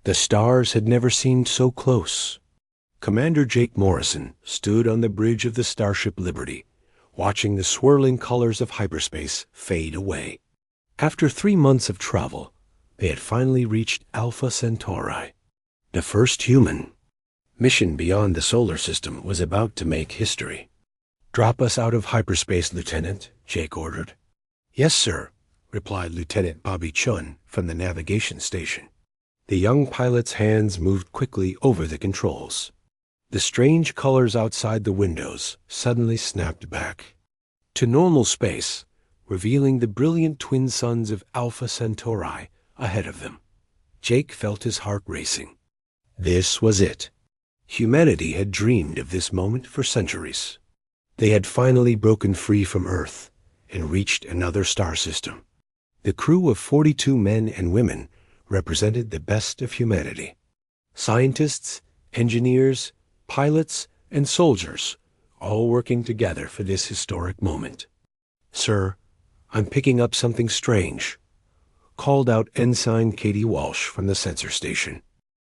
The stars had never seemed so close. Commander Jake Morrison stood on the bridge of the Starship Liberty, watching the swirling colors of hyperspace fade away. After 3 months of travel, they had finally reached Alpha Centauri, the first human mission beyond the solar system was about to make history. "Drop us out of hyperspace, Lieutenant," Jake ordered. "Yes, sir," replied Lieutenant Bobby Chun from the navigation station. The young pilot's hands moved quickly over the controls. The strange colors outside the windows suddenly snapped back to normal space, revealing the brilliant twin suns of Alpha Centauri ahead of them. Jake felt his heart racing. This was it. Humanity had dreamed of this moment for centuries. They had finally broken free from Earth and reached another star system. The crew of 42 men and women represented the best of humanity. Scientists, engineers, pilots, and soldiers, all working together for this historic moment. "Sir, I'm picking up something strange," called out Ensign Katie Walsh from the sensor station.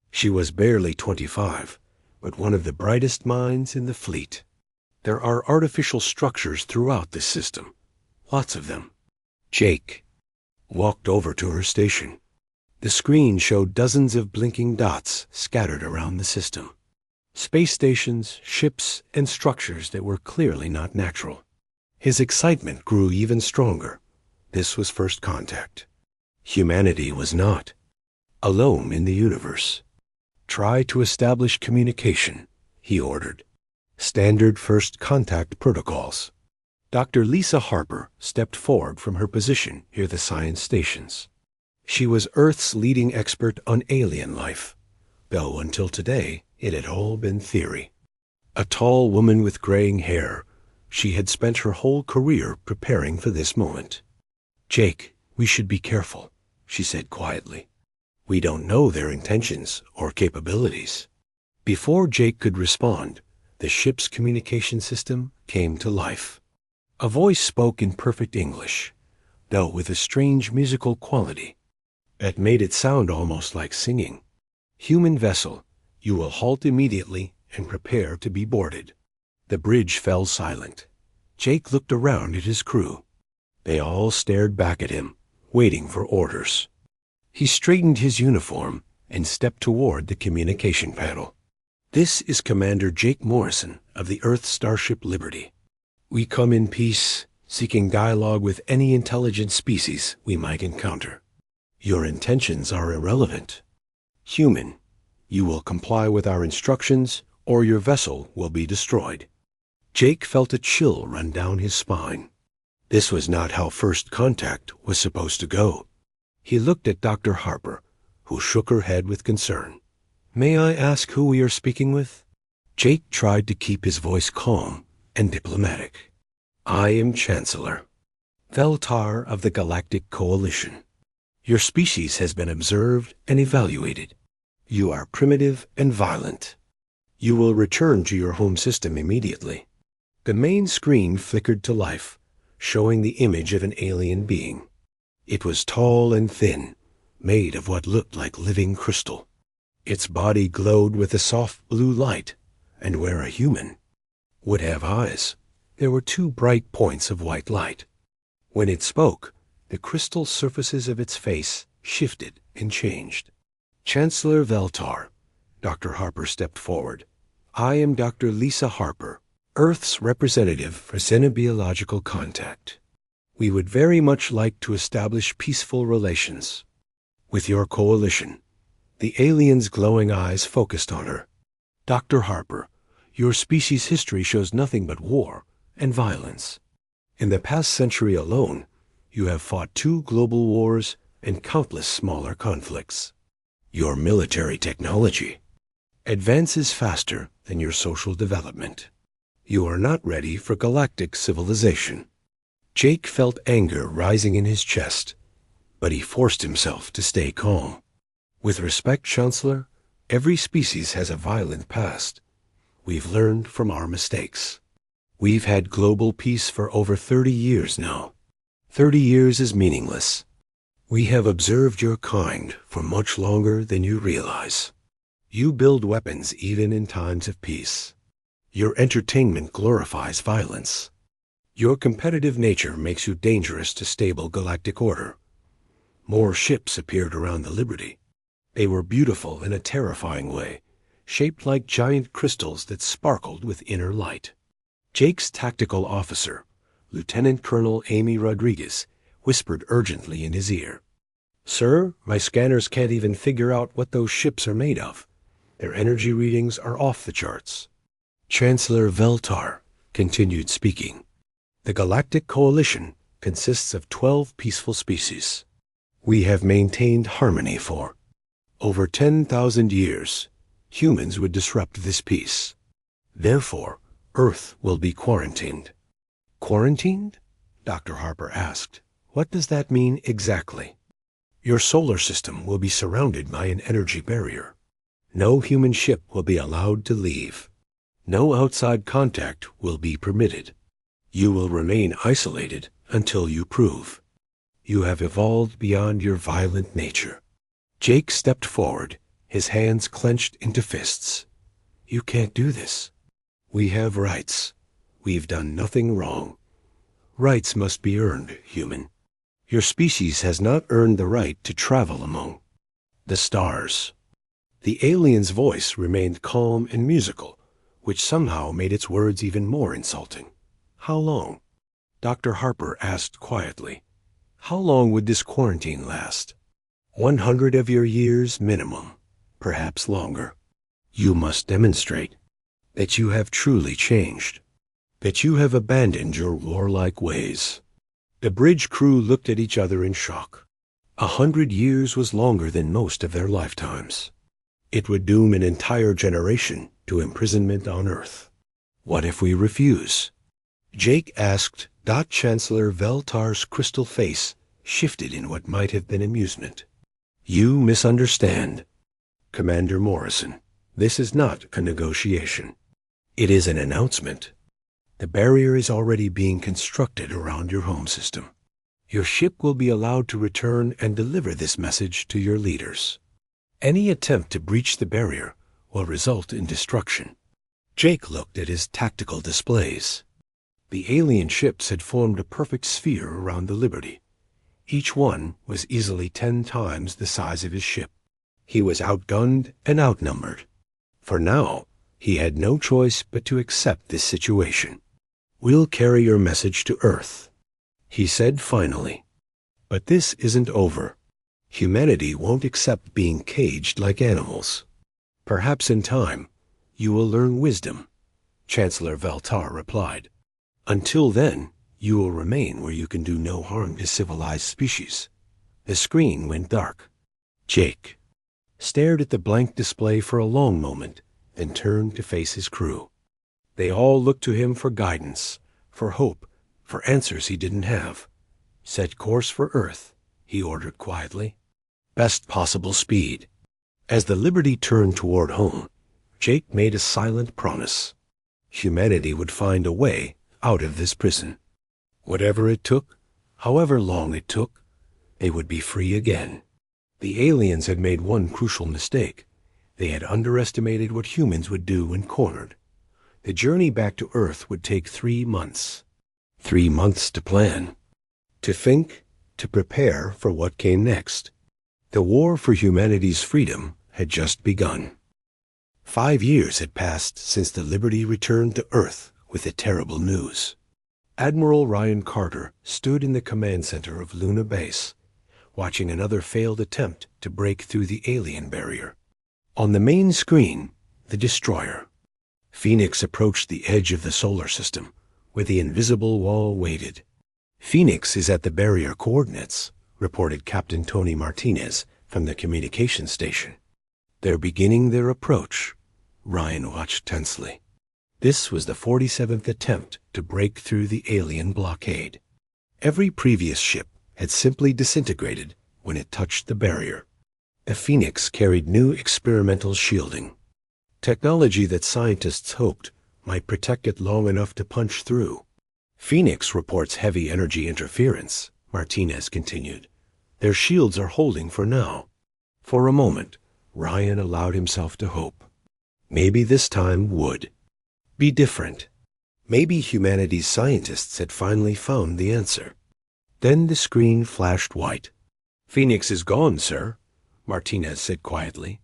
She was barely 25, but one of the brightest minds in the fleet. "There are artificial structures throughout this system. Lots of them." Jake walked over to her station. The screen showed dozens of blinking dots scattered around the system. Space stations, ships, and structures that were clearly not natural. His excitement grew even stronger. This was first contact. Humanity was not alone in the universe. "Try to establish communication," he ordered. "Standard first contact protocols." Dr. Lisa Harper stepped forward from her position near the science stations. She was Earth's leading expert on alien life, though until today it had all been theory. A tall woman with graying hair, she had spent her whole career preparing for this moment. "Jake, we should be careful," she said quietly. "We don't know their intentions or capabilities." Before Jake could respond, the ship's communication system came to life. A voice spoke in perfect English, though with a strange musical quality that made it sound almost like singing. "Human vessel, you will halt immediately and prepare to be boarded." The bridge fell silent. Jake looked around at his crew. They all stared back at him, waiting for orders. He straightened his uniform and stepped toward the communication panel. "This is Commander Jake Morrison of the Earth Starship Liberty. We come in peace, seeking dialogue with any intelligent species we might encounter. Your intentions are irrelevant. Human, you will comply with our instructions or your vessel will be destroyed." Jake felt a chill run down his spine. This was not how first contact was supposed to go. He looked at Dr. Harper, who shook her head with concern. "May I ask who we are speaking with?" Jake tried to keep his voice calm and diplomatic. "I am Chancellor Veltar of the Galactic Coalition. Your species has been observed and evaluated. You are primitive and violent. You will return to your home system immediately." The main screen flickered to life, showing the image of an alien being. It was tall and thin, made of what looked like living crystal. Its body glowed with a soft blue light, and where a human would have eyes, there were 2 bright points of white light. When it spoke, the crystal surfaces of its face shifted and changed. "Chancellor Veltar," Dr. Harper stepped forward. "I am Dr. Lisa Harper, Earth's representative for xenobiological contact. We would very much like to establish peaceful relations with your coalition." The alien's glowing eyes focused on her. "Dr. Harper, your species' history shows nothing but war and violence. In the past century alone, you have fought 2 global wars and countless smaller conflicts. Your military technology advances faster than your social development. You are not ready for galactic civilization." Jake felt anger rising in his chest, but he forced himself to stay calm. "With respect, Chancellor, every species has a violent past. We've learned from our mistakes. We've had global peace for over 30 years now. 30 years is meaningless. We have observed your kind for much longer than you realize. You build weapons even in times of peace. Your entertainment glorifies violence. Your competitive nature makes you dangerous to stable galactic order. More ships appeared around the Liberty. They were beautiful in a terrifying way, shaped like giant crystals that sparkled with inner light. Jake's tactical officer, Lieutenant Colonel Amy Rodriguez, whispered urgently in his ear. "Sir, my scanners can't even figure out what those ships are made of. Their energy readings are off the charts." Chancellor Veltar continued speaking. "The Galactic Coalition consists of 12 peaceful species. We have maintained harmony for over 10,000 years. Humans would disrupt this peace. Therefore, Earth will be quarantined." "Quarantined?" Dr. Harper asked. "What does that mean exactly?" "Your solar system will be surrounded by an energy barrier. No human ship will be allowed to leave. No outside contact will be permitted. You will remain isolated until you prove you have evolved beyond your violent nature." Jake stepped forward, his hands clenched into fists. "You can't do this. We have rights. We've done nothing wrong. Rights must be earned, human. Your species has not earned the right to travel among the stars." The alien's voice remained calm and musical, which somehow made its words even more insulting. "How long?" Dr. Harper asked quietly. "How long would this quarantine last?" 100 of your years minimum, perhaps longer. You must demonstrate that you have truly changed, that you have abandoned your warlike ways." The bridge crew looked at each other in shock. 100 years was longer than most of their lifetimes. It would doom an entire generation to imprisonment on Earth. "What if we refuse?" Jake asked. Chancellor Veltar's crystal face shifted in what might have been amusement. "You misunderstand, Commander Morrison. This is not a negotiation. It is an announcement. The barrier is already being constructed around your home system. Your ship will be allowed to return and deliver this message to your leaders. Any attempt to breach the barrier will result in destruction." Jake looked at his tactical displays. The alien ships had formed a perfect sphere around the Liberty. Each one was easily 10 times the size of his ship. He was outgunned and outnumbered. For now, he had no choice but to accept this situation. "We'll carry your message to Earth," he said finally. "But this isn't over. Humanity won't accept being caged like animals. Perhaps in time, you will learn wisdom," Chancellor Veltar replied. "Until then, you will remain where you can do no harm to civilized species." The screen went dark. Jake stared at the blank display for a long moment, then turned to face his crew. They all looked to him for guidance, for hope, for answers he didn't have. "Set course for Earth," he ordered quietly. "Best possible speed." As the Liberty turned toward home, Jake made a silent promise. Humanity would find a way out of this prison. Whatever it took, however long it took, they would be free again. The aliens had made one crucial mistake. They had underestimated what humans would do when cornered. The journey back to Earth would take 3 months. 3 months to plan, to think, to prepare for what came next. The war for humanity's freedom had just begun. 5 years had passed since the Liberty returned to Earth with the terrible news. Admiral Ryan Carter stood in the command center of Luna Base, watching another failed attempt to break through the alien barrier. On the main screen, the destroyer. Phoenix approached the edge of the solar system, where the invisible wall waited. "Phoenix is at the barrier coordinates," reported Captain Tony Martinez from the communications station. "They're beginning their approach." Ryan watched tensely. This was the 47th attempt to break through the alien blockade. Every previous ship had simply disintegrated when it touched the barrier. The Phoenix carried new experimental shielding, technology that scientists hoped might protect it long enough to punch through. "Phoenix reports heavy energy interference," Martinez continued. Their shields are holding for now. For a moment, Ryan allowed himself to hope. Maybe this time would be different. Maybe humanity's scientists had finally found the answer. Then the screen flashed white. "Phoenix is gone, sir," Martinez said quietly.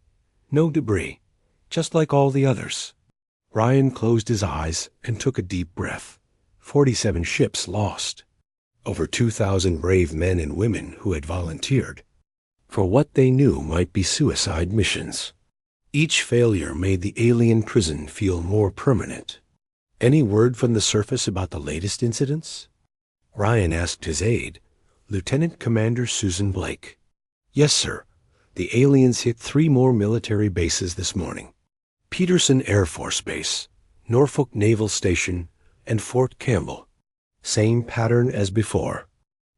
"No debris, just like all the others." Ryan closed his eyes and took a deep breath. 47 ships lost. Over 2,000 brave men and women who had volunteered for what they knew might be suicide missions. Each failure made the alien prison feel more permanent. "Any word from the surface about the latest incidents?" Ryan asked his aide, Lieutenant Commander Susan Blake. "Yes, sir. The aliens hit 3 more military bases this morning. Peterson Air Force Base, Norfolk Naval Station, and Fort Campbell. Same pattern as before.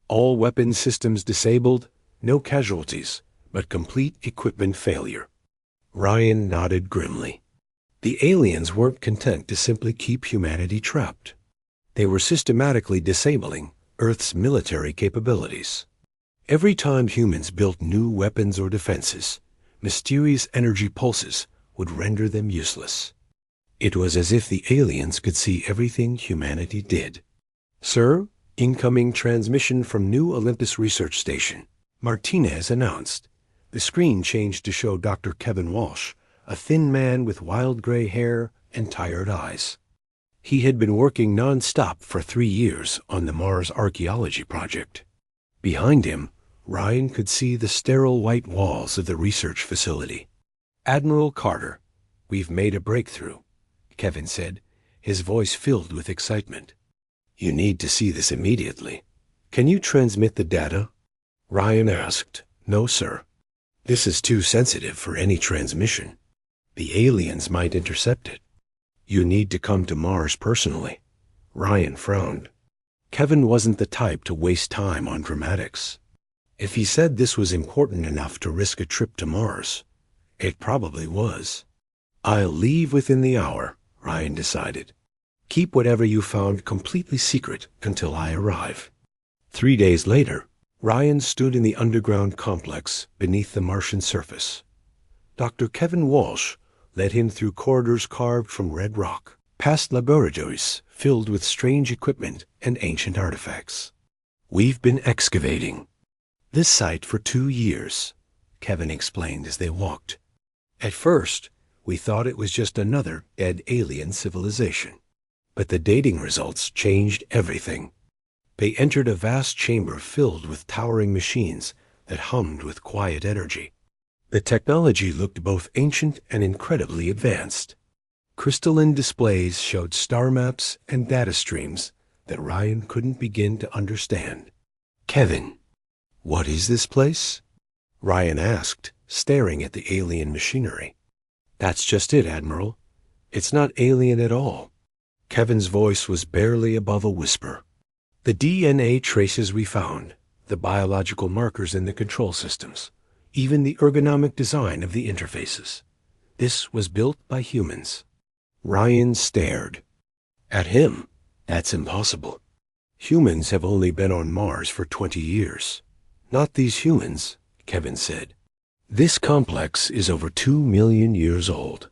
All weapon systems disabled, no casualties, but complete equipment failure." Ryan nodded grimly. The aliens weren't content to simply keep humanity trapped. They were systematically disabling Earth's military capabilities. Every time humans built new weapons or defenses, mysterious energy pulses would render them useless. It was as if the aliens could see everything humanity did. "Sir, incoming transmission from New Olympus Research Station," Martinez announced. The screen changed to show Dr. Kevin Walsh, a thin man with wild gray hair and tired eyes. He had been working non-stop for 3 years on the Mars archaeology project. Behind him, Ryan could see the sterile white walls of the research facility. "Admiral Carter, we've made a breakthrough," Kevin said, his voice filled with excitement. "You need to see this immediately. Can you transmit the data?" Ryan asked. "No, sir. This is too sensitive for any transmission. The aliens might intercept it. You need to come to Mars personally." Ryan frowned. Kevin wasn't the type to waste time on dramatics. If he said this was important enough to risk a trip to Mars, it probably was. "I'll leave within the hour," Ryan decided. "Keep whatever you found completely secret until I arrive." 3 days later, Ryan stood in the underground complex beneath the Martian surface. Dr. Kevin Walsh led him through corridors carved from red rock, past laboratories filled with strange equipment and ancient artifacts. "We've been excavating this site for 2 years," Kevin explained as they walked. "At first, we thought it was just another dead alien civilization. But the dating results changed everything." They entered a vast chamber filled with towering machines that hummed with quiet energy. The technology looked both ancient and incredibly advanced. Crystalline displays showed star maps and data streams that Ryan couldn't begin to understand. "Kevin, what is this place?" Ryan asked, staring at the alien machinery. "That's just it, Admiral. It's not alien at all." Kevin's voice was barely above a whisper. "The DNA traces we found, the biological markers in the control systems, even the ergonomic design of the interfaces. This was built by humans." Ryan stared. At him, "That's impossible. Humans have only been on Mars for 20 years. Not these humans," Kevin said. "This complex is over 2 million years old.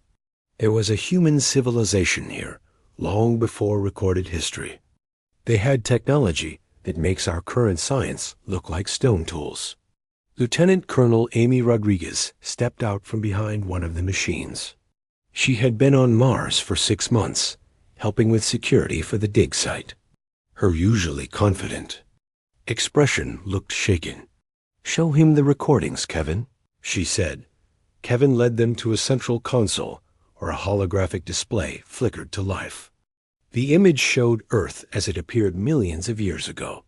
There was a human civilization here, long before recorded history. They had technology that makes our current science look like stone tools." Lieutenant Colonel Amy Rodriguez stepped out from behind one of the machines. She had been on Mars for 6 months, helping with security for the dig site. Her usually confident expression looked shaken. "Show him the recordings, Kevin," she said. Kevin led them to a central console, where a holographic display flickered to life. The image showed Earth as it appeared millions of years ago,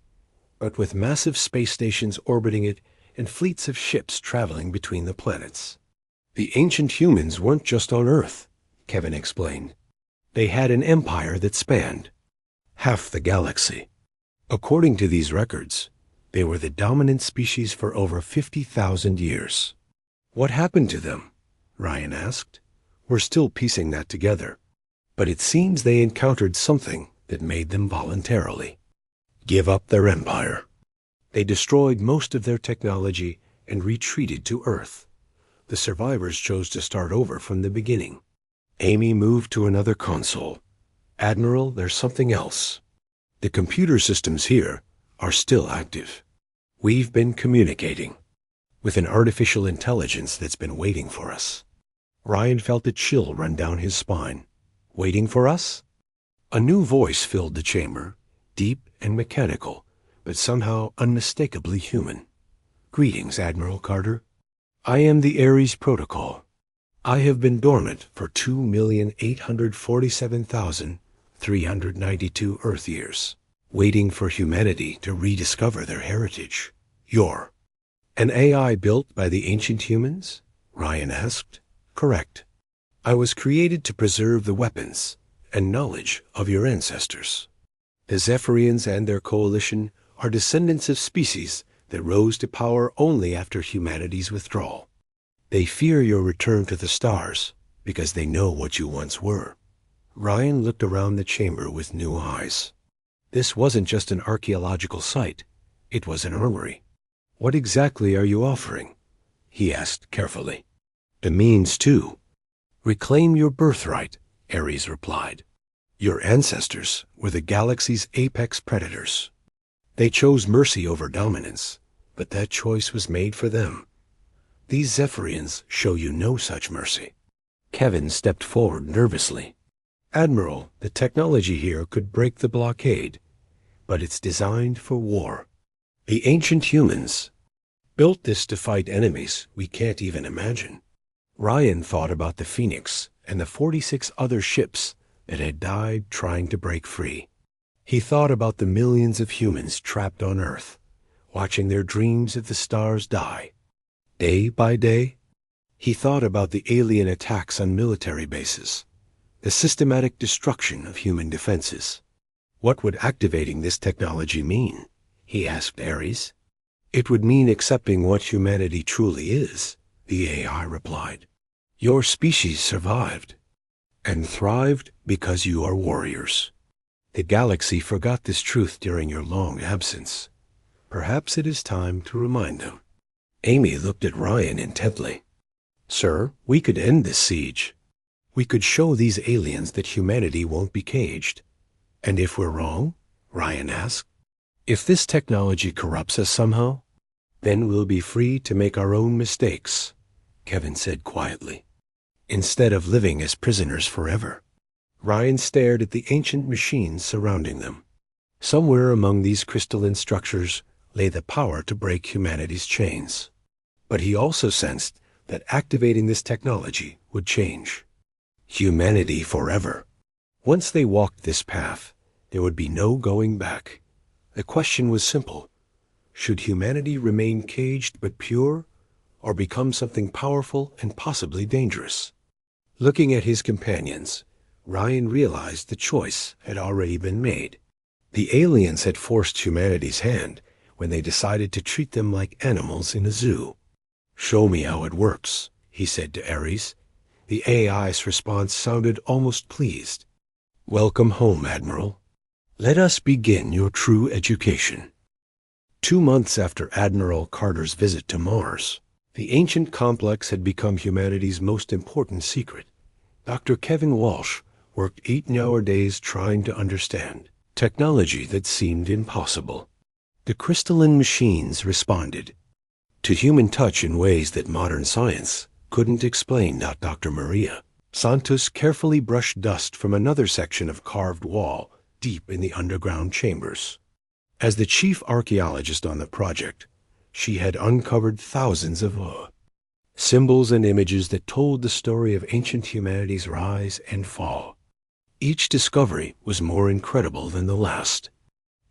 but with massive space stations orbiting it and fleets of ships traveling between the planets. "The ancient humans weren't just on Earth," Kevin explained. "They had an empire that spanned half the galaxy. According to these records, they were the dominant species for over 50,000 years." "What happened to them?" Ryan asked. "We're still piecing that together. But it seems they encountered something that made them voluntarily give up their empire." They destroyed most of their technology and retreated to Earth. The survivors chose to start over from the beginning. Amy moved to another console. Admiral, there's something else. The computer systems here are still active. We've been communicating with an artificial intelligence that's been waiting for us. Ryan felt a chill run down his spine. Waiting for us? A new voice filled the chamber, deep and mechanical, but somehow unmistakably human. Greetings, Admiral Carter. I am the Ares Protocol. I have been dormant for 2,847,392 Earth years, waiting for humanity to rediscover their heritage. You're an AI built by the ancient humans? Ryan asked. Correct. I was created to preserve the weapons and knowledge of your ancestors. The Zephyrians and their coalition are descendants of species that rose to power only after humanity's withdrawal. They fear your return to the stars because they know what you once were. Ryan looked around the chamber with new eyes. This wasn't just an archaeological site. It was an armory. What exactly are you offering? He asked carefully. The means, too. Reclaim your birthright, Ares replied. Your ancestors were the galaxy's apex predators. They chose mercy over dominance, but that choice was made for them. These Zephyrians show you no such mercy. Kevin stepped forward nervously. Admiral, the technology here could break the blockade, but it's designed for war. The ancient humans built this to fight enemies we can't even imagine. Ryan thought about the Phoenix and the 46 other ships that had died trying to break free. He thought about the millions of humans trapped on Earth, watching their dreams of the stars die. Day by day, he thought about the alien attacks on military bases, the systematic destruction of human defenses. What would activating this technology mean? He asked Ares. It would mean accepting what humanity truly is, the AI replied. Your species survived and thrived because you are warriors. The galaxy forgot this truth during your long absence. Perhaps it is time to remind them. Amy looked at Ryan intently. Sir, we could end this siege. We could show these aliens that humanity won't be caged. And if we're wrong? Ryan asked. If this technology corrupts us somehow, then we'll be free to make our own mistakes, Kevin said quietly, instead of living as prisoners forever. Ryan stared at the ancient machines surrounding them. Somewhere among these crystalline structures lay the power to break humanity's chains. But he also sensed that activating this technology would change humanity forever. Once they walked this path, there would be no going back. The question was simple. Should humanity remain caged but pure, or become something powerful and possibly dangerous? Looking at his companions, Ryan realized the choice had already been made. The aliens had forced humanity's hand when they decided to treat them like animals in a zoo. Show me how it works, he said to Ares. The AI's response sounded almost pleased. Welcome home, Admiral. Let us begin your true education. 2 months after Admiral Carter's visit to Mars, the ancient complex had become humanity's most important secret. Dr. Kevin Walsh worked 8-hour days trying to understand technology that seemed impossible. The crystalline machines responded to human touch in ways that modern science couldn't explain. Dr. Maria Santos carefully brushed dust from another section of carved wall deep in the underground chambers. As the chief archaeologist on the project, she had uncovered thousands of symbols and images that told the story of ancient humanity's rise and fall. Each discovery was more incredible than the last.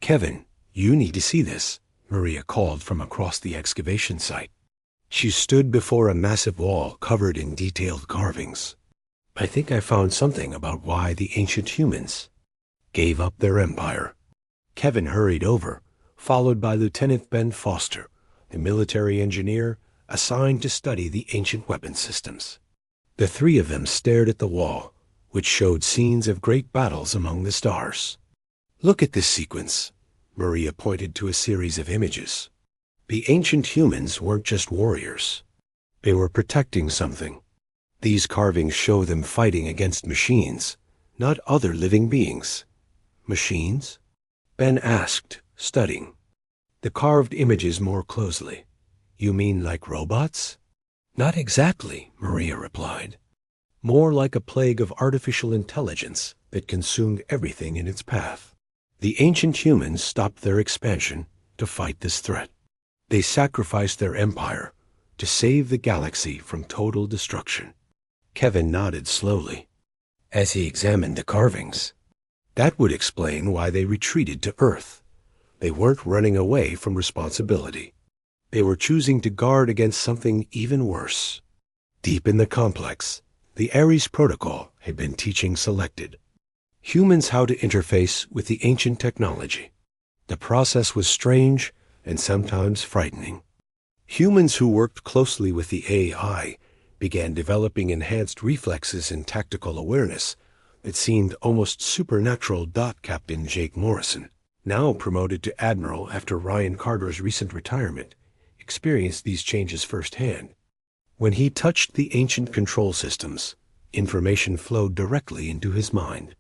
Kevin, you need to see this, Maria called from across the excavation site. She stood before a massive wall covered in detailed carvings. I think I found something about why the ancient humans gave up their empire. Kevin hurried over, followed by Lieutenant Ben Foster, the military engineer assigned to study the ancient weapon systems. The three of them stared at the wall, which showed scenes of great battles among the stars. Look at this sequence. Maria pointed to a series of images. The ancient humans weren't just warriors. They were protecting something. These carvings show them fighting against machines, not other living beings. Machines? Ben asked, studying the carved images more closely. You mean like robots? Not exactly, Maria replied. More like a plague of artificial intelligence that consumed everything in its path. The ancient humans stopped their expansion to fight this threat. They sacrificed their empire to save the galaxy from total destruction. Kevin nodded slowly as he examined the carvings. That would explain why they retreated to Earth. They weren't running away from responsibility. They were choosing to guard against something even worse. Deep in the complex, the Ares Protocol had been teaching Selected humans how to interface with the ancient technology. The process was strange and sometimes frightening. Humans who worked closely with the AI began developing enhanced reflexes and tactical awareness that seemed almost supernatural. Captain Jake Morrison, now promoted to Admiral after Ryan Carter's recent retirement, experienced these changes firsthand. When he touched the ancient control systems, information flowed directly into his mind.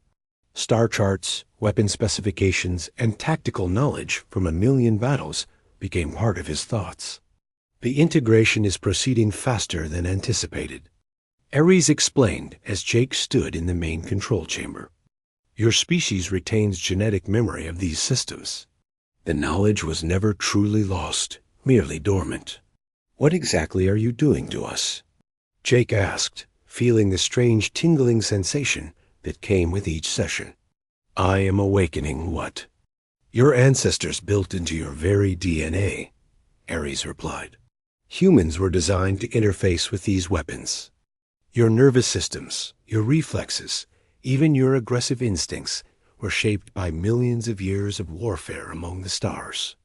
Star charts, weapon specifications, and tactical knowledge from 1,000,000 battles became part of his thoughts. The integration is proceeding faster than anticipated, Ares explained as Jake stood in the main control chamber. Your species retains genetic memory of these systems. The knowledge was never truly lost, merely dormant. What exactly are you doing to us? Jake asked, feeling the strange tingling sensation that came with each session. I am awakening what your ancestors built into your very DNA, Ares replied. Humans were designed to interface with these weapons. Your nervous systems, your reflexes, even your aggressive instincts were shaped by millions of years of warfare among the stars.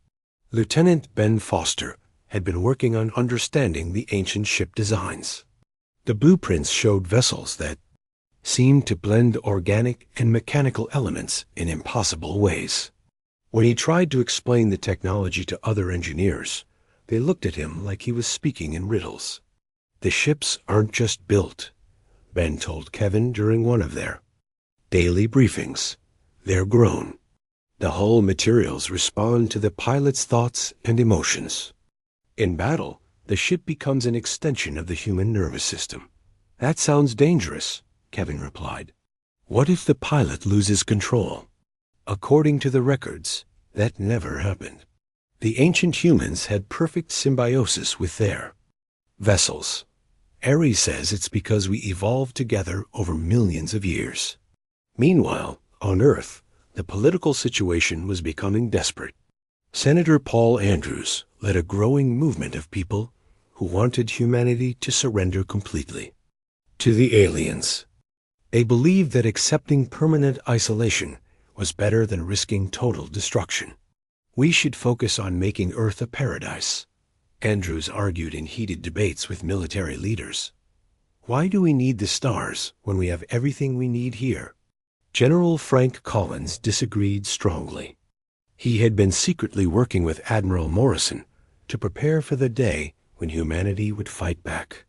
Lieutenant Ben Foster had been working on understanding the ancient ship designs. The blueprints showed vessels that seemed to blend organic and mechanical elements in impossible ways. When he tried to explain the technology to other engineers, they looked at him like he was speaking in riddles. The ships aren't just built, Ben told Kevin during one of their daily briefings. They're grown. The hull materials respond to the pilot's thoughts and emotions. In battle, the ship becomes an extension of the human nervous system. That sounds dangerous, Kevin replied. What if the pilot loses control? According to the records, that never happened. The ancient humans had perfect symbiosis with their vessels. Ares says it's because we evolved together over millions of years. Meanwhile, on Earth, the political situation was becoming desperate. Senator Paul Andrews led a growing movement of people who wanted humanity to surrender completely to the aliens. They believed that accepting permanent isolation was better than risking total destruction. We should focus on making Earth a paradise, Andrews argued in heated debates with military leaders. Why do we need the stars when we have everything we need here? General Frank Collins disagreed strongly. He had been secretly working with Admiral Morrison to prepare for the day when humanity would fight back.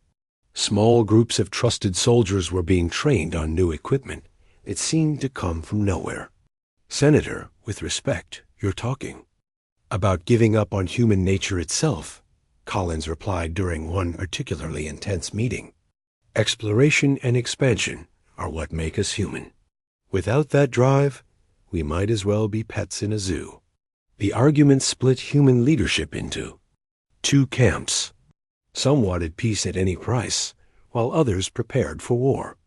Small groups of trusted soldiers were being trained on new equipment that seemed to come from nowhere. Senator, with respect, you're talking about giving up on human nature itself, Collins replied during one particularly intense meeting. Exploration and expansion are what make us human. Without that drive, we might as well be pets in a zoo. The argument split human leadership into two camps. Some wanted peace at any price, while others prepared for war.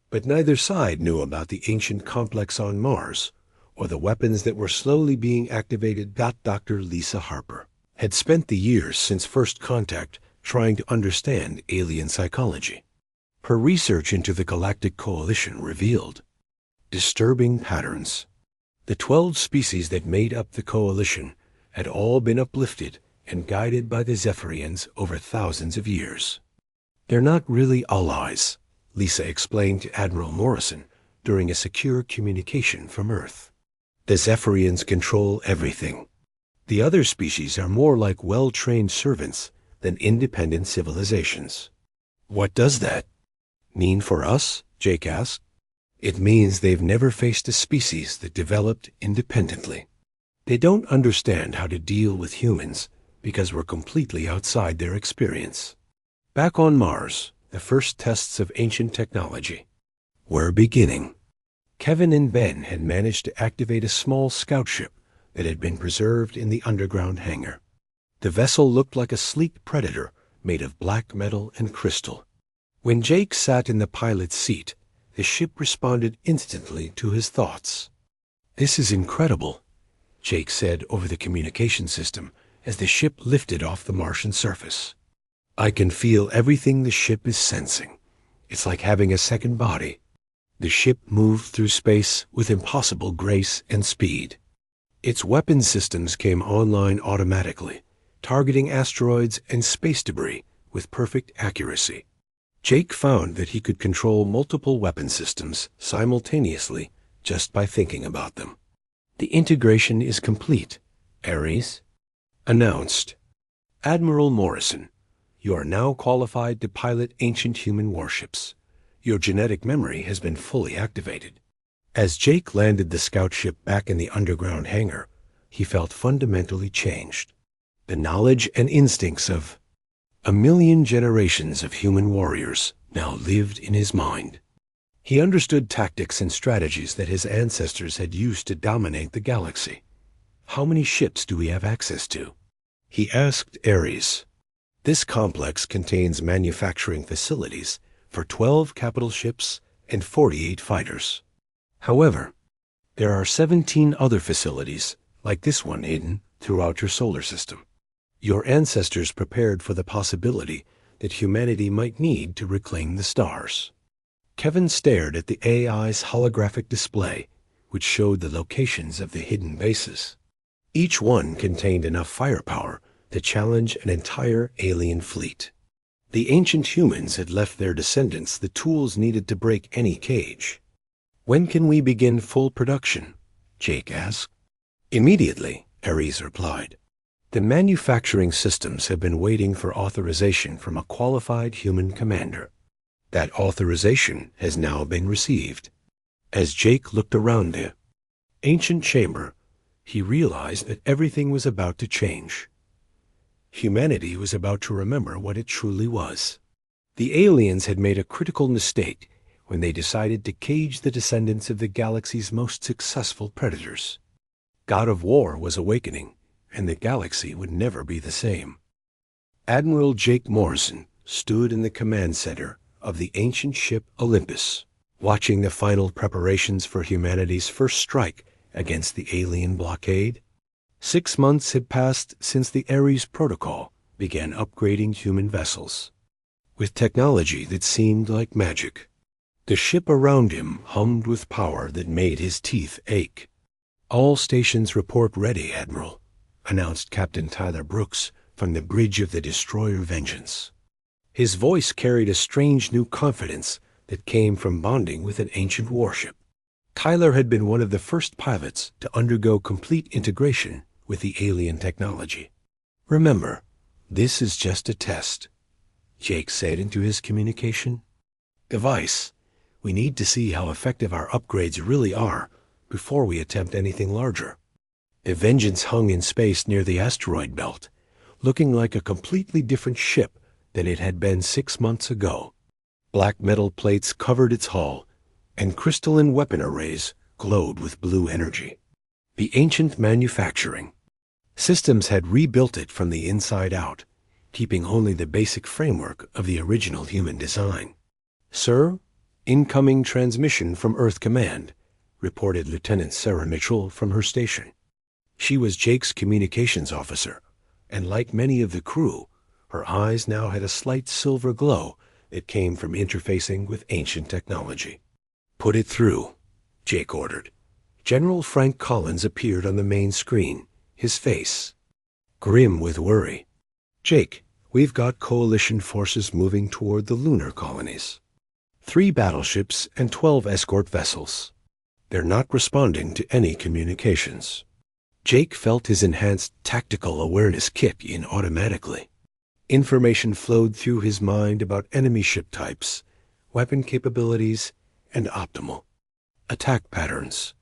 But neither side knew about the ancient complex on Mars or the weapons that were slowly being activated. Dr. Lisa Harper had spent the years since first contact trying to understand alien psychology. Her research into the Galactic Coalition revealed disturbing patterns. The 12 species that made up the coalition had all been uplifted and guided by the Zephyrians over thousands of years. They're not really allies, Lisa explained to Admiral Morrison during a secure communication from Earth. The Zephyrians control everything. The other species are more like well-trained servants than independent civilizations. What does that mean for us? Jake asked. It means they've never faced a species that developed independently. They don't understand how to deal with humans because we're completely outside their experience. Back on Mars, the first tests of ancient technology were beginning. Kevin and Ben had managed to activate a small scout ship that had been preserved in the underground hangar. The vessel looked like a sleek predator made of black metal and crystal. When Jake sat in the pilot's seat, the ship responded instantly to his thoughts. "This is incredible," Jake said over the communication system as the ship lifted off the Martian surface. "I can feel everything the ship is sensing. It's like having a second body." The ship moved through space with impossible grace and speed. Its weapon systems came online automatically, targeting asteroids and space debris with perfect accuracy. Jake found that he could control multiple weapon systems simultaneously just by thinking about them. "The integration is complete," Ares announced. "Admiral Morrison, you are now qualified to pilot ancient human warships. Your genetic memory has been fully activated." As Jake landed the scout ship back in the underground hangar, he felt fundamentally changed. The knowledge and instincts of 1,000,000 generations of human warriors now lived in his mind. He understood tactics and strategies that his ancestors had used to dominate the galaxy. "How many ships do we have access to?" he asked Ares. "This complex contains manufacturing facilities for 12 capital ships and 48 fighters. However, there are 17 other facilities like this one hidden throughout your solar system. Your ancestors prepared for the possibility that humanity might need to reclaim the stars." Kevin stared at the AI's holographic display, which showed the locations of the hidden bases. Each one contained enough firepower to challenge an entire alien fleet. The ancient humans had left their descendants the tools needed to break any cage. "When can we begin full production?" Jake asked. "Immediately," Ares replied. "The manufacturing systems have been waiting for authorization from a qualified human commander. That authorization has now been received." As Jake looked around the ancient chamber, he realized that everything was about to change. Humanity was about to remember what it truly was. The aliens had made a critical mistake when they decided to cage the descendants of the galaxy's most successful predators. God of War was awakening, and the galaxy would never be the same. Admiral Jake Morrison stood in the command center of the ancient ship Olympus, watching the final preparations for humanity's first strike against the alien blockade. 6 months had passed since the Ares Protocol began upgrading human vessels. With technology that seemed like magic, the ship around him hummed with power that made his teeth ache. "All stations report ready, Admiral," announced Captain Tyler Brooks from the bridge of the destroyer Vengeance. His voice carried a strange new confidence that came from bonding with an ancient warship. Tyler had been one of the first pilots to undergo complete integration with the alien technology. "Remember, this is just a test," Jake said into his communication device. "We need to see how effective our upgrades really are before we attempt anything larger." The Vengeance hung in space near the asteroid belt, looking like a completely different ship than it had been 6 months ago. Black metal plates covered its hull, and crystalline weapon arrays glowed with blue energy. The ancient manufacturing systems had rebuilt it from the inside out, keeping only the basic framework of the original human design. "Sir, incoming transmission from Earth Command," reported Lieutenant Sarah Mitchell from her station. She was Jake's communications officer, and like many of the crew, her eyes now had a slight silver glow that came from interfacing with ancient technology. "Put it through," Jake ordered. General Frank Collins appeared on the main screen, his face grim with worry. "Jake, we've got coalition forces moving toward the lunar colonies. 3 battleships and 12 escort vessels. They're not responding to any communications." Jake felt his enhanced tactical awareness kick in automatically. Information flowed through his mind about enemy ship types, weapon capabilities, and optimal attack patterns.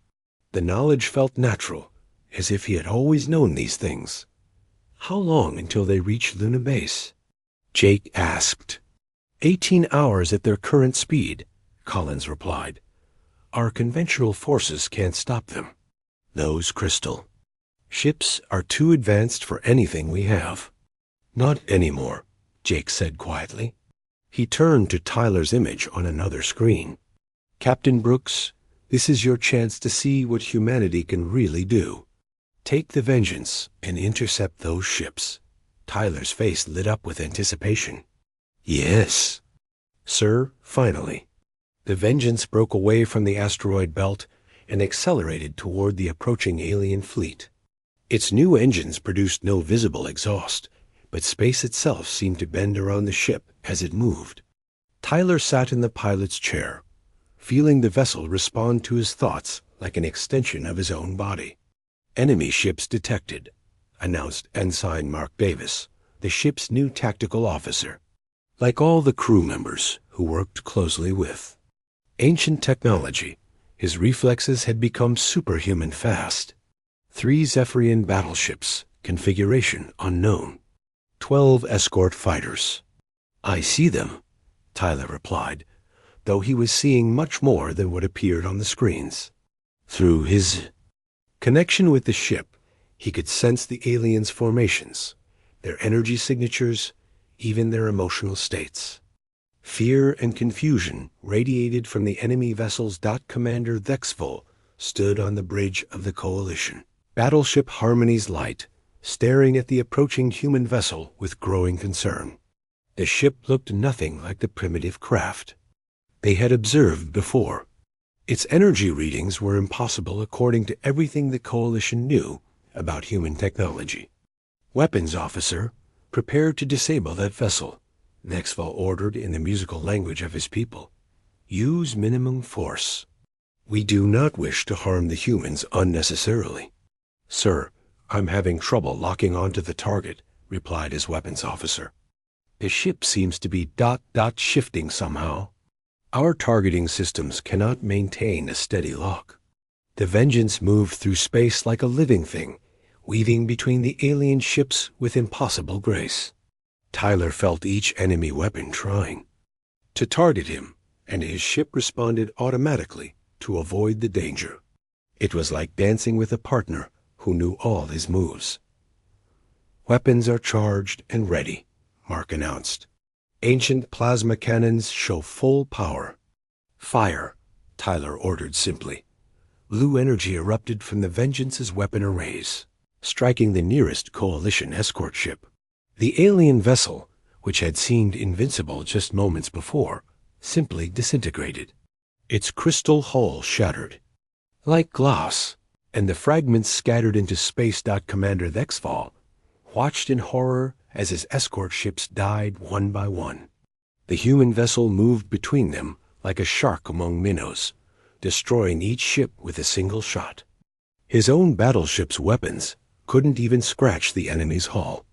The knowledge felt natural, as if he had always known these things. How long until they reach Luna Base? Jake asked. 18 hours at their current speed, Collins replied. Our conventional forces can't stop them. Those crystal ships are too advanced for anything we have. Not anymore, Jake said quietly. He turned to Tyler's image on another screen. Captain Brooks, this is your chance to see what humanity can really do. Take the Vengeance and intercept those ships. Tyler's face lit up with anticipation. Yes. Sir, finally. The Vengeance broke away from the asteroid belt and accelerated toward the approaching alien fleet. Its new engines produced no visible exhaust, but space itself seemed to bend around the ship as it moved. Tyler sat in the pilot's chair, feeling the vessel respond to his thoughts like an extension of his own body. Enemy ships detected, announced Ensign Mark Davis, the ship's new tactical officer. Like all the crew members who worked closely with ancient technology, his reflexes had become superhuman fast. 3 Zephyrian battleships, configuration unknown. 12 escort fighters. I see them, Tyler replied, though he was seeing much more than what appeared on the screens. Through his connection with the ship, he could sense the aliens' formations, their energy signatures, even their emotional states. Fear and confusion radiated from the enemy vessels. Commander Thexvol stood on the bridge of the Coalition, battleship Harmony's light, staring at the approaching human vessel with growing concern. The ship looked nothing like the primitive craft they had observed before. Its energy readings were impossible according to everything the Coalition knew about human technology. Weapons officer, prepare to disable that vessel, Thexvol ordered in the musical language of his people. Use minimum force. We do not wish to harm the humans unnecessarily. Sir, I'm having trouble locking onto the target, replied his weapons officer. The ship seems to be shifting somehow. Our targeting systems cannot maintain a steady lock. The Vengeance moved through space like a living thing, weaving between the alien ships with impossible grace. Tyler felt each enemy weapon trying to target him, and his ship responded automatically to avoid the danger. It was like dancing with a partner who knew all his moves. Weapons are charged and ready, Mark announced. Ancient plasma cannons show full power. Fire, Tyler ordered simply. Blue energy erupted from the Vengeance's weapon arrays, striking the nearest Coalition escort ship. The alien vessel, which had seemed invincible just moments before, simply disintegrated. Its crystal hull shattered like glass, and the fragments scattered into space. Commander Thexvol watched in horror as his escort ships died one by one. The human vessel moved between them like a shark among minnows, destroying each ship with a single shot. His own battleship's weapons couldn't even scratch the enemy's hull.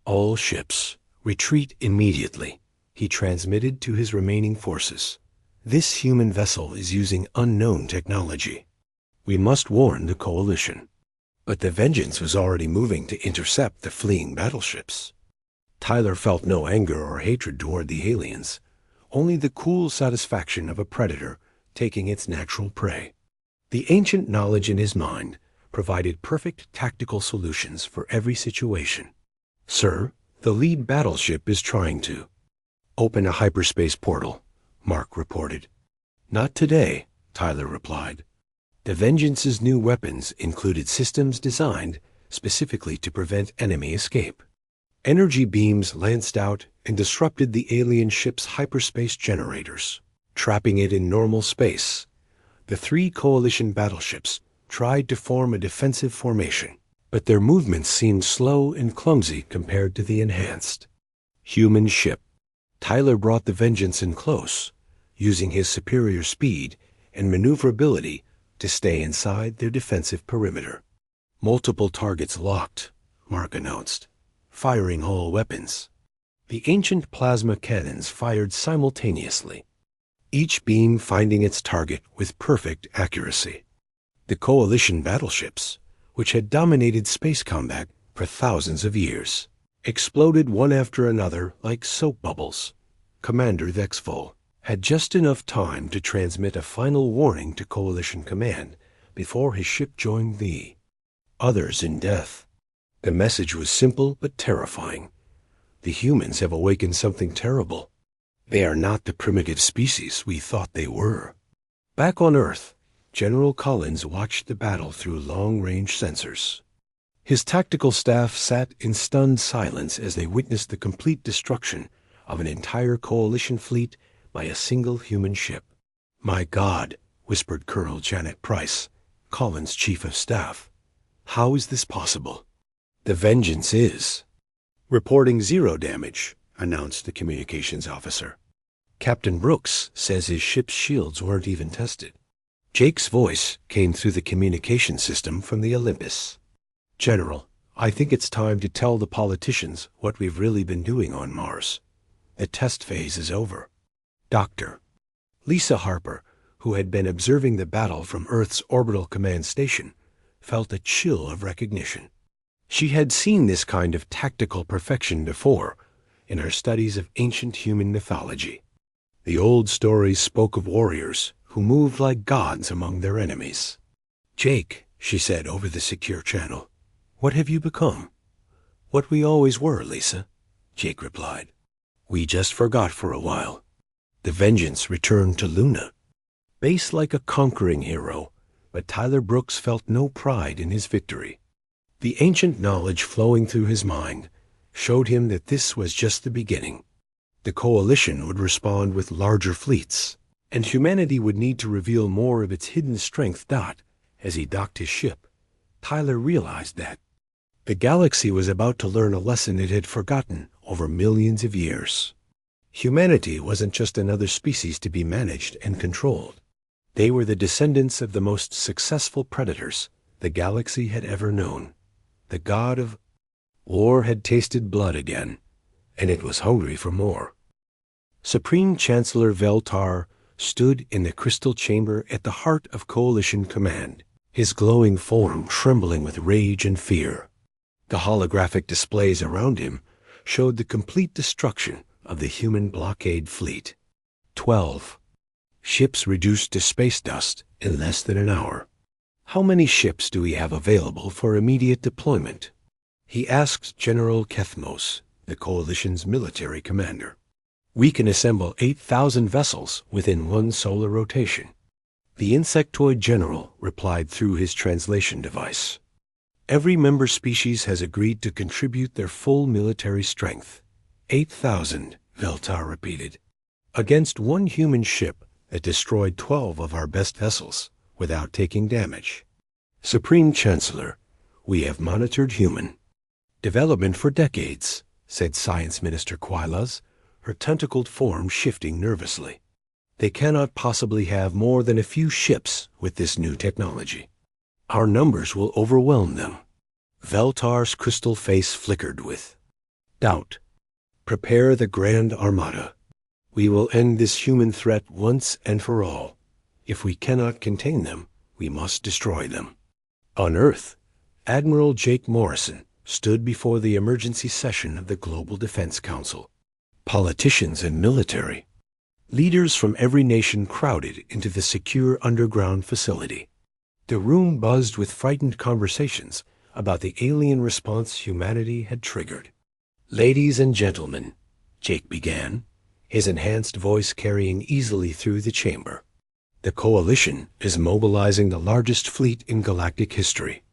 All ships, retreat immediately, he transmitted to his remaining forces. This human vessel is using unknown technology. We must warn the Coalition. But the Vengeance was already moving to intercept the fleeing battleships. Tyler felt no anger or hatred toward the aliens, only the cool satisfaction of a predator taking its natural prey. The ancient knowledge in his mind provided perfect tactical solutions for every situation. Sir, the lead battleship is trying to open a hyperspace portal, Mark reported. Not today, Tyler replied. The Vengeance's new weapons included systems designed specifically to prevent enemy escape. Energy beams lanced out and disrupted the alien ship's hyperspace generators, trapping it in normal space. The 3 Coalition battleships tried to form a defensive formation, but their movements seemed slow and clumsy compared to the enhanced human ship. Tyler brought the Vengeance in close, using his superior speed and maneuverability to stay inside their defensive perimeter. Multiple targets locked, Mark announced, firing all weapons. The ancient plasma cannons fired simultaneously, each beam finding its target with perfect accuracy. The Coalition battleships, which had dominated space combat for thousands of years, exploded one after another like soap bubbles. Commander Vexful had just enough time to transmit a final warning to Coalition Command before his ship joined the others in death. The message was simple but terrifying. The humans have awakened something terrible. They are not the primitive species we thought they were. Back on Earth, General Collins watched the battle through long-range sensors. His tactical staff sat in stunned silence as they witnessed the complete destruction of an entire Coalition fleet by a single human ship. "My God," whispered Colonel Janet Price, Collins' chief of staff. "How is this possible?" "The Vengeance is reporting 0 damage," announced the communications officer. "Captain Brooks says his ship's shields weren't even tested." Jake's voice came through the communication system from the Olympus. "General, I think it's time to tell the politicians what we've really been doing on Mars. The test phase is over." Dr. Lisa Harper, who had been observing the battle from Earth's orbital command station, felt a chill of recognition. She had seen this kind of tactical perfection before in her studies of ancient human mythology. The old stories spoke of warriors who moved like gods among their enemies. "Jake," she said over the secure channel, "what have you become?" "What we always were, Lisa," Jake replied. "We just forgot for a while." The Vengeance returned to Luna. Based like a conquering hero, but Tyler Brooks felt no pride in his victory. The ancient knowledge flowing through his mind showed him that this was just the beginning. The Coalition would respond with larger fleets, and humanity would need to reveal more of its hidden strength. As he docked his ship, Tyler realized that the galaxy was about to learn a lesson it had forgotten over millions of years. Humanity wasn't just another species to be managed and controlled. They were the descendants of the most successful predators the galaxy had ever known. The god of war had tasted blood again, and it was hungry for more. Supreme Chancellor Veltar stood in the crystal chamber at the heart of Coalition Command, his glowing form trembling with rage and fear. The holographic displays around him showed the complete destruction of the human blockade fleet. 12 ships reduced to space dust in less than an hour. "How many ships do we have available for immediate deployment?" he asked General Kethmos, the Coalition's military commander. "We can assemble 8,000 vessels within one solar rotation," the insectoid general replied through his translation device. "Every member species has agreed to contribute their full military strength." 8,000, Veltar repeated. "Against one human ship that destroyed 12 of our best vessels without taking damage. Supreme Chancellor, we have monitored human development for decades," said Science Minister Quilaz, her tentacled form shifting nervously. "They cannot possibly have more than a few ships with this new technology. Our numbers will overwhelm them." Veltar's crystal face flickered with doubt. "Prepare the Grand Armada. We will end this human threat once and for all. If we cannot contain them, we must destroy them." On Earth, Admiral Jake Morrison stood before the emergency session of the Global Defense Council. Politicians and military leaders from every nation crowded into the secure underground facility. The room buzzed with frightened conversations about the alien response humanity had triggered. "Ladies and gentlemen," Jake began, his enhanced voice carrying easily through the chamber, "the Coalition is mobilizing the largest fleet in galactic history.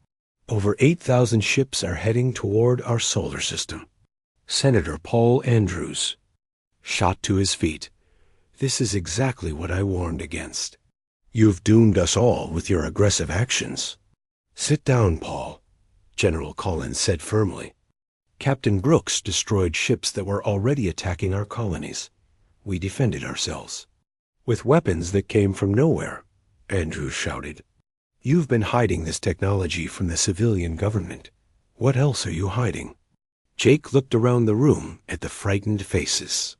Over 8,000 ships are heading toward our solar system." Senator Paul Andrews shot to his feet. "This is exactly what I warned against. You've doomed us all with your aggressive actions." "Sit down, Paul," General Collins said firmly. "Captain Brooks destroyed ships that were already attacking our colonies. We defended ourselves." "With weapons that came from nowhere," Andrews shouted. You've been hiding this technology from the civilian government. What else are you hiding? Jake looked around the room at the frightened faces.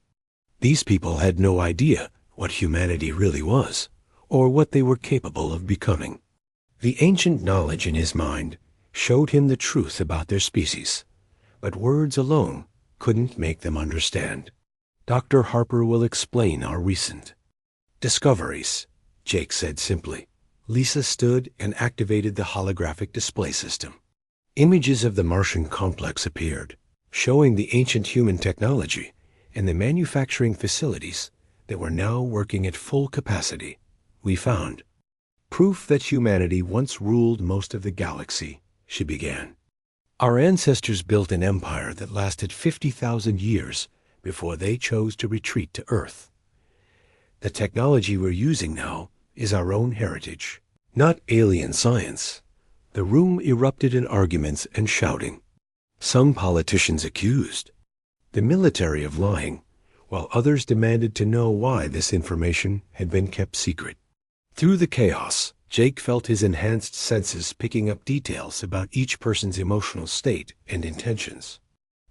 These people had no idea what humanity really was, or what they were capable of becoming. The ancient knowledge in his mind showed him the truth about their species, but words alone couldn't make them understand. Dr. Harper will explain our recent discoveries, Jake said simply. Lisa stood and activated the holographic display system. Images of the Martian complex appeared, showing the ancient human technology and the manufacturing facilities that were now working at full capacity. We found proof that humanity once ruled most of the galaxy, she began. Our ancestors built an empire that lasted 50,000 years before they chose to retreat to Earth. The technology we're using now is our own heritage, not alien science. The room erupted in arguments and shouting. Some politicians accused the military of lying, while others demanded to know why this information had been kept secret. Through the chaos, Jake felt his enhanced senses picking up details about each person's emotional state and intentions.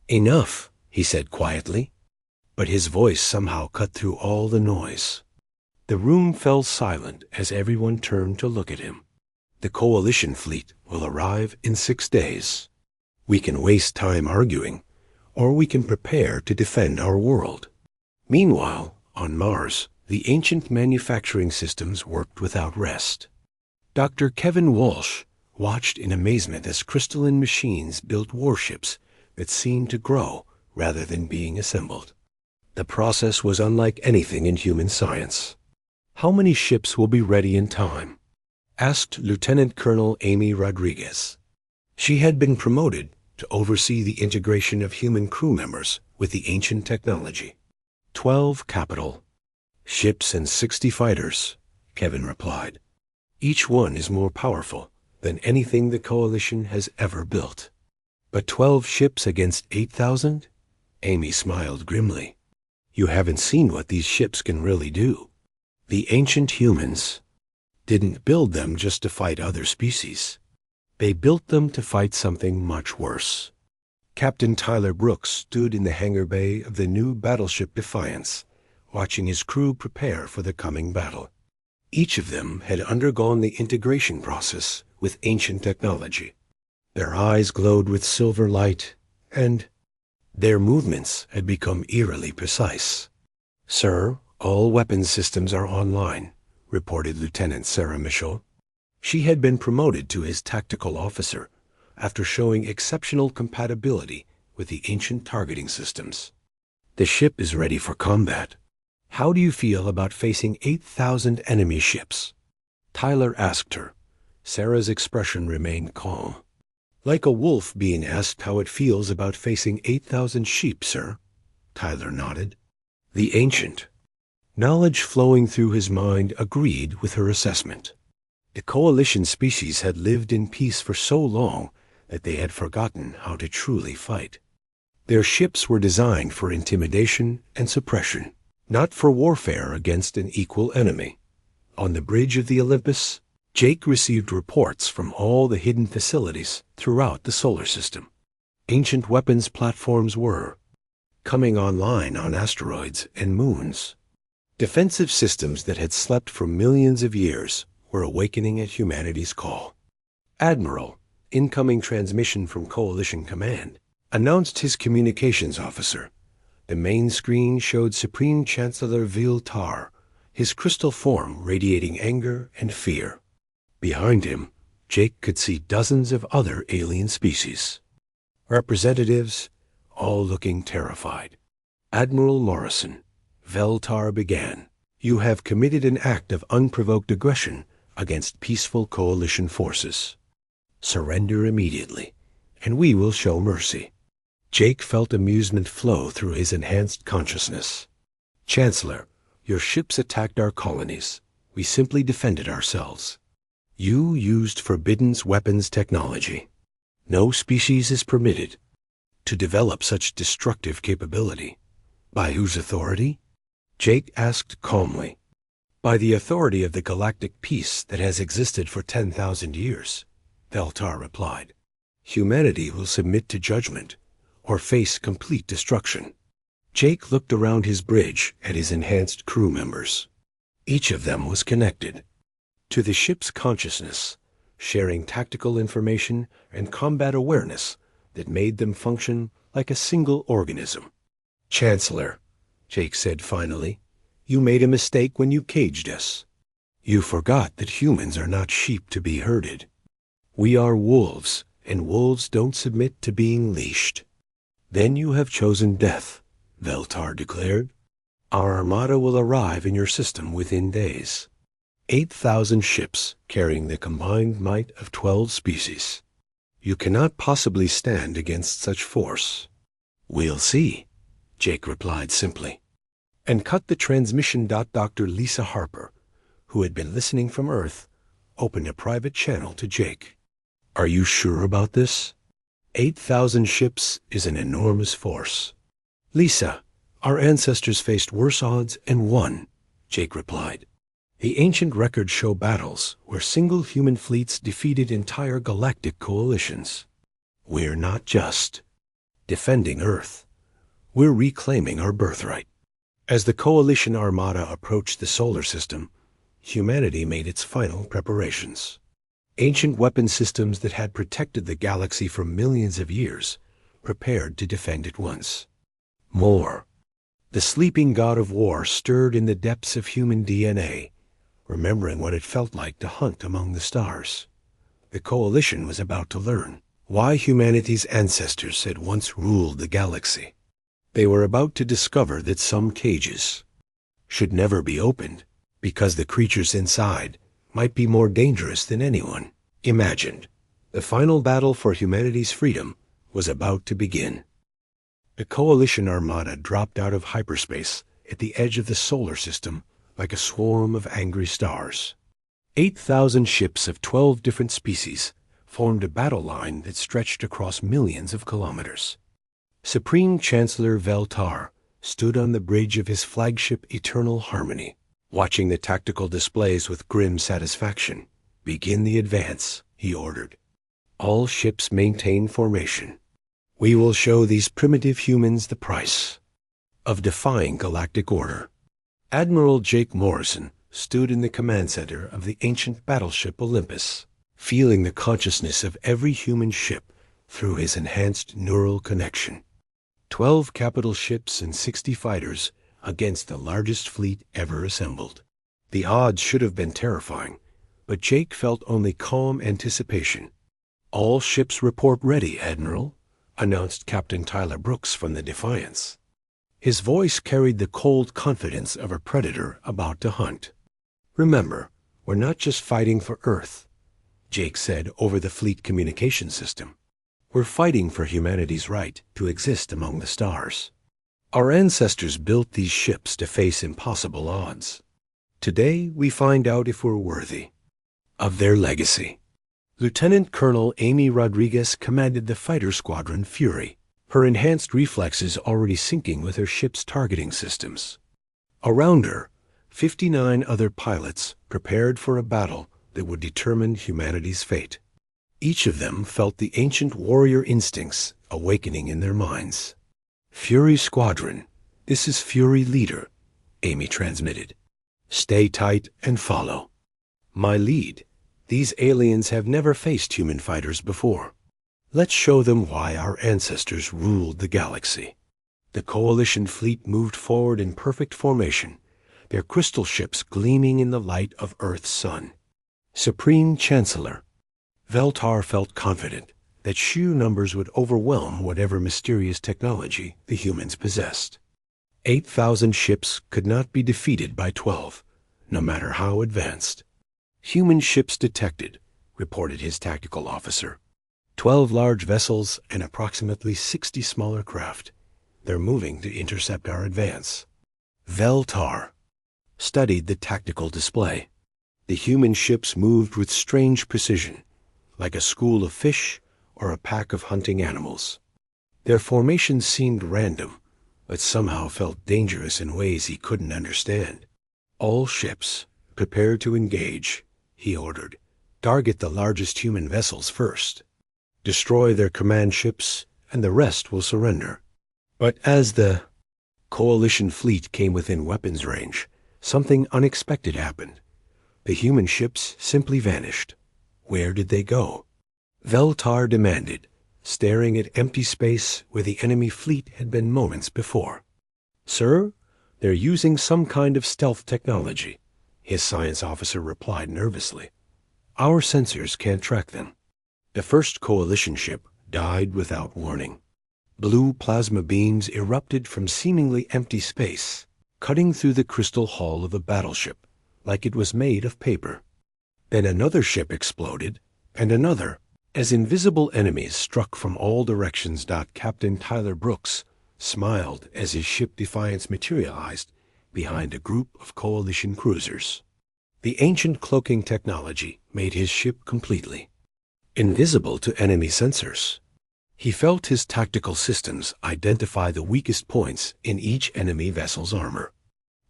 Enough, he said quietly, but his voice somehow cut through all the noise. The room fell silent as everyone turned to look at him. The Coalition fleet will arrive in 6 days. We can waste time arguing, or we can prepare to defend our world. Meanwhile, on Mars, the ancient manufacturing systems worked without rest. Dr. Kevin Walsh watched in amazement as crystalline machines built warships that seemed to grow rather than being assembled. The process was unlike anything in human science. How many ships will be ready in time? Asked Lieutenant Colonel Amy Rodriguez. She had been promoted to oversee the integration of human crew members with the ancient technology. 12 capital ships and 60 fighters, Kevin replied. Each one is more powerful than anything the Coalition has ever built. But 12 ships against 8,000? Amy smiled grimly. You haven't seen what these ships can really do. The ancient humans didn't build them just to fight other species. They built them to fight something much worse. Captain Tyler Brooks stood in the hangar bay of the new battleship Defiance, watching his crew prepare for the coming battle. Each of them had undergone the integration process with ancient technology. Their eyes glowed with silver light, and their movements had become eerily precise. Sir, all weapons systems are online, reported Lieutenant Sarah Michaud. She had been promoted to his tactical officer after showing exceptional compatibility with the ancient targeting systems. The ship is ready for combat. How do you feel about facing 8,000 enemy ships? Tyler asked her. Sarah's expression remained calm. Like a wolf being asked how it feels about facing 8,000 sheep, sir. Tyler nodded. The ancient knowledge flowing through his mind agreed with her assessment. The Coalition species had lived in peace for so long that they had forgotten how to truly fight. Their ships were designed for intimidation and suppression, not for warfare against an equal enemy. On the bridge of the Olympus, Jake received reports from all the hidden facilities throughout the solar system. Ancient weapons platforms were coming online on asteroids and moons. Defensive systems that had slept for millions of years were awakening at humanity's call. Admiral, incoming transmission from Coalition Command, announced his communications officer. The main screen showed Supreme Chancellor Viltar, his crystal form radiating anger and fear. Behind him, Jake could see dozens of other alien species. Representatives, all looking terrified. Admiral Morrison, Veltar began. You have committed an act of unprovoked aggression against peaceful Coalition forces. Surrender immediately, and we will show mercy. Jake felt amusement flow through his enhanced consciousness. Chancellor, your ships attacked our colonies. We simply defended ourselves. You used forbidden weapons technology. No species is permitted to develop such destructive capability. By whose authority? Jake asked calmly. By the authority of the galactic peace that has existed for 10,000 years, Veltar replied. Humanity will submit to judgment or face complete destruction. Jake looked around his bridge at his enhanced crew members. Each of them was connected to the ship's consciousness, sharing tactical information and combat awareness that made them function like a single organism. Chancellor, Jake said finally, you made a mistake when you caged us. You forgot that humans are not sheep to be herded. We are wolves, and wolves don't submit to being leashed. Then you have chosen death, Veltar declared. Our armada will arrive in your system within days. 8,000 ships carrying the combined might of 12 species. You cannot possibly stand against such force. We'll see, Jake replied simply, and cut the transmission. Dr. Lisa Harper, who had been listening from Earth, opened a private channel to Jake. Are you sure about this? 8,000 ships is an enormous force. Lisa, our ancestors faced worse odds and won, Jake replied. The ancient records show battles where single human fleets defeated entire galactic coalitions. We're not just defending Earth. We're reclaiming our birthright. As the coalition armada approached the solar system, humanity made its final preparations. Ancient weapon systems that had protected the galaxy for millions of years prepared to defend it once more. The sleeping god of war stirred in the depths of human DNA, remembering what it felt like to hunt among the stars. The coalition was about to learn why humanity's ancestors had once ruled the galaxy. They were about to discover that some cages should never be opened because the creatures inside might be more dangerous than anyone imagined. The final battle for humanity's freedom was about to begin. The coalition armada dropped out of hyperspace at the edge of the solar system like a swarm of angry stars. 8,000 ships of 12 different species formed a battle line that stretched across millions of kilometers. Supreme Chancellor Veltar stood on the bridge of his flagship Eternal Harmony, watching the tactical displays with grim satisfaction. Begin the advance, he ordered. All ships maintain formation. We will show these primitive humans the price of defying galactic order. Admiral Jake Morrison stood in the command center of the ancient battleship Olympus, feeling the consciousness of every human ship through his enhanced neural connection. 12 capital ships and 60 fighters against the largest fleet ever assembled. The odds should have been terrifying, but Jake felt only calm anticipation. All ships report ready, Admiral, announced Captain Tyler Brooks from the Defiance. His voice carried the cold confidence of a predator about to hunt. Remember, we're not just fighting for Earth, Jake said over the fleet communication system. We're fighting for humanity's right to exist among the stars. Our ancestors built these ships to face impossible odds. Today, we find out if we're worthy of their legacy. Lieutenant Colonel Amy Rodriguez commanded the fighter squadron Fury, her enhanced reflexes already syncing with her ship's targeting systems. Around her, 59 other pilots prepared for a battle that would determine humanity's fate. Each of them felt the ancient warrior instincts awakening in their minds. Fury Squadron, this is Fury Leader, Amy transmitted. Stay tight and follow. My lead, these aliens have never faced human fighters before. Let's show them why our ancestors ruled the galaxy. The coalition fleet moved forward in perfect formation, their crystal ships gleaming in the light of Earth's sun. Supreme Chancellor, Veltar felt confident that sheer numbers would overwhelm whatever mysterious technology the humans possessed. 8,000 ships could not be defeated by 12, no matter how advanced. Human ships detected, reported his tactical officer. 12 large vessels and approximately 60 smaller craft. They're moving to intercept our advance. Veltar studied the tactical display. The human ships moved with strange precision, like a school of fish or a pack of hunting animals. Their formations seemed random, but somehow felt dangerous in ways he couldn't understand. All ships, Prepare to engage, he ordered. Target the largest human vessels first. Destroy their command ships, and the rest will surrender. But as the Coalition fleet came within weapons range, something unexpected happened. The human ships simply vanished. Where did they go? Veltar demanded, staring at empty space where the enemy fleet had been moments before. Sir, they're using some kind of stealth technology, his science officer replied nervously. Our sensors can't track them. The first Coalition ship died without warning. Blue plasma beams erupted from seemingly empty space, cutting through the crystal hull of a battleship like it was made of paper. Then another ship exploded, and another, as invisible enemies struck from all directions. Captain Tyler Brooks smiled as his ship Defiance materialized behind a group of Coalition cruisers. The ancient cloaking technology made his ship completely invisible to enemy sensors. He felt his tactical systems identify the weakest points in each enemy vessel's armor.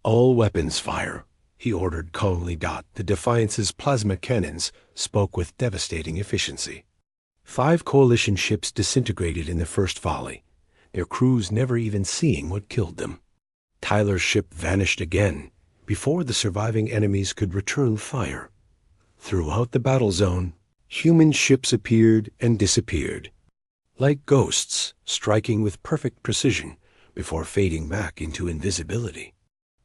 All weapons fire, he ordered calmly. The Defiance's plasma cannons spoke with devastating efficiency. 5 Coalition ships disintegrated in the first volley, their crews never even seeing what killed them. Tyler's ship vanished again before the surviving enemies could return fire. Throughout the battle zone, human ships appeared and disappeared, like ghosts striking with perfect precision before fading back into invisibility.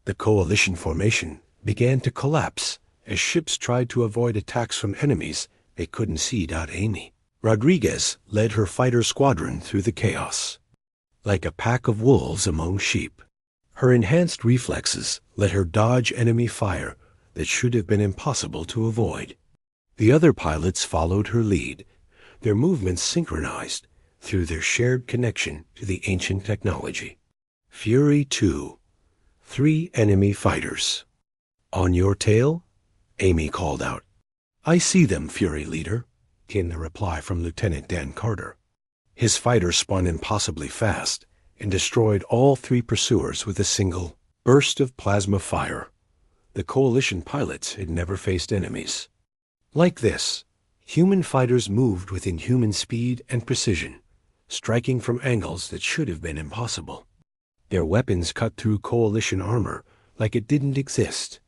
The Coalition formation began to collapse as ships tried to avoid attacks from enemies they couldn't see. Amy Rodriguez led her fighter squadron through the chaos, like a pack of wolves among sheep. Her enhanced reflexes let her dodge enemy fire that should have been impossible to avoid. The other pilots followed her lead, their movements synchronized through their shared connection to the ancient technology. Fury 2. 3 enemy fighters. On your tail? Amy called out. I see them, Fury Leader, came the reply from Lieutenant Dan Carter. His fighter spun impossibly fast and destroyed all 3 pursuers with a single burst of plasma fire. The Coalition pilots had never faced enemies like this. Human fighters moved with inhuman speed and precision, striking from angles that should have been impossible. Their weapons cut through Coalition armor like it didn't exist.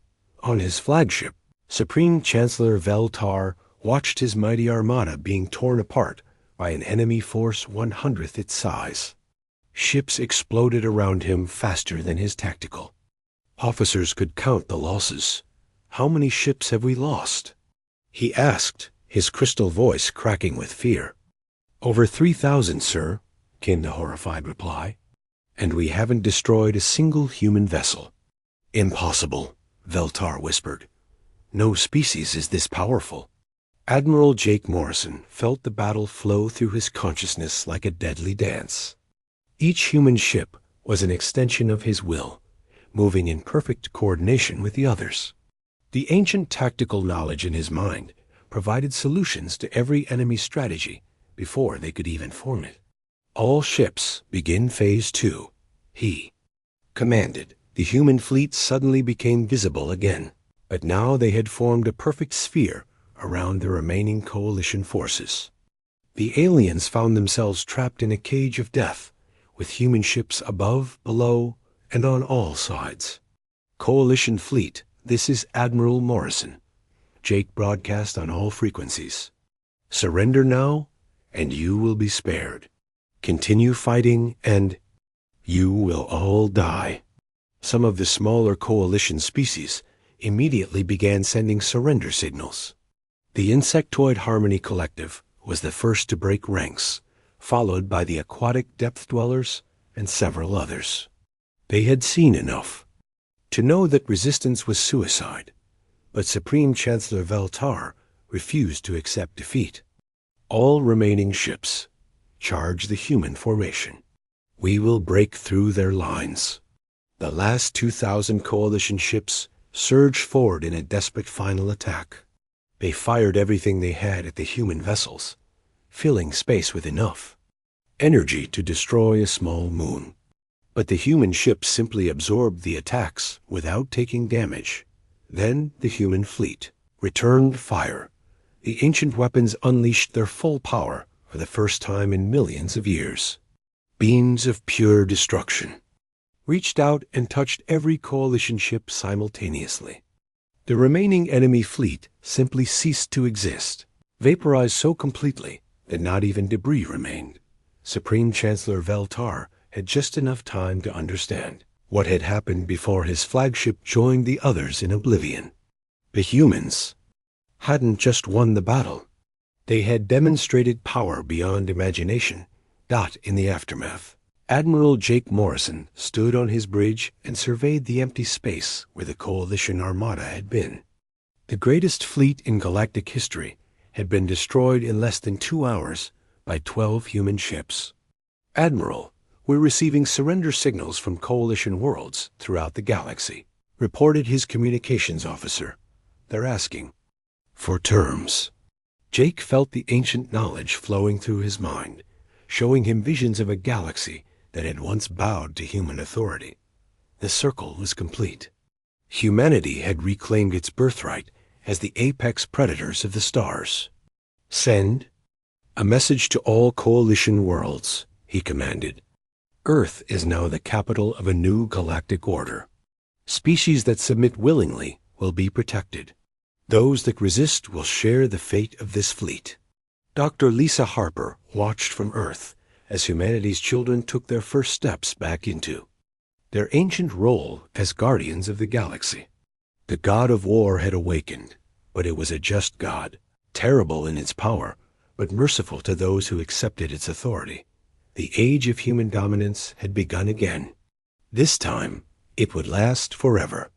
On his flagship, Supreme Chancellor Veltar watched his mighty armada being torn apart by an enemy force 1/100th its size. Ships exploded around him faster than his tactical. Officers could count the losses. How many ships have we lost? He asked, his crystal voice cracking with fear. Over 3,000, sir, came the horrified reply. And we haven't destroyed a single human vessel. Impossible, Veltar whispered. No species is this powerful. Admiral Jake Morrison felt the battle flow through his consciousness like a deadly dance. Each human ship was an extension of his will, moving in perfect coordination with the others. The ancient tactical knowledge in his mind provided solutions to every enemy strategy before they could even form it. All ships begin Phase 2, he commanded. The human fleet suddenly became visible again, but now they had formed a perfect sphere around the remaining Coalition forces. The aliens found themselves trapped in a cage of death, with human ships above, below, and on all sides. Coalition fleet, this is Admiral Morrison. Jake broadcast on all frequencies. Surrender now, and you will be spared. Continue fighting, and you will all die. Some of the smaller Coalition species immediately began sending surrender signals. The Insectoid Harmony Collective was the first to break ranks, followed by the Aquatic Depth Dwellers and several others. They had seen enough to know that resistance was suicide, but Supreme Chancellor Veltar refused to accept defeat. All remaining ships, charge the human formation. We will break through their lines. The last 2,000 Coalition ships surged forward in a desperate final attack. They fired everything they had at the human vessels, filling space with enough energy to destroy a small moon. But the human ships simply absorbed the attacks without taking damage. Then the human fleet returned fire. The ancient weapons unleashed their full power for the first time in millions of years. Beams of pure destruction reached out and touched every coalition ship simultaneously. The remaining enemy fleet simply ceased to exist, vaporized so completely that not even debris remained. Supreme Chancellor Veltar had just enough time to understand what had happened before his flagship joined the others in oblivion. The humans hadn't just won the battle. They had demonstrated power beyond imagination. In the aftermath, Admiral Jake Morrison stood on his bridge and surveyed the empty space where the Coalition Armada had been. The greatest fleet in galactic history had been destroyed in less than 2 hours by 12 human ships. "Admiral, we're receiving surrender signals from Coalition worlds throughout the galaxy," reported his communications officer. "They're asking for terms." Jake felt the ancient knowledge flowing through his mind, showing him visions of a galaxy that had once bowed to human authority. The circle was complete. Humanity had reclaimed its birthright as the apex predators of the stars. "Send a message to all Coalition worlds," he commanded. "Earth is now the capital of a new galactic order. Species that submit willingly will be protected. Those that resist will share the fate of this fleet." Dr. Lisa Harper watched from Earth as humanity's children took their first steps back into their ancient role as guardians of the galaxy. The god of war had awakened, but it was a just god, terrible in its power, but merciful to those who accepted its authority. The age of human dominance had begun again. This time, it would last forever.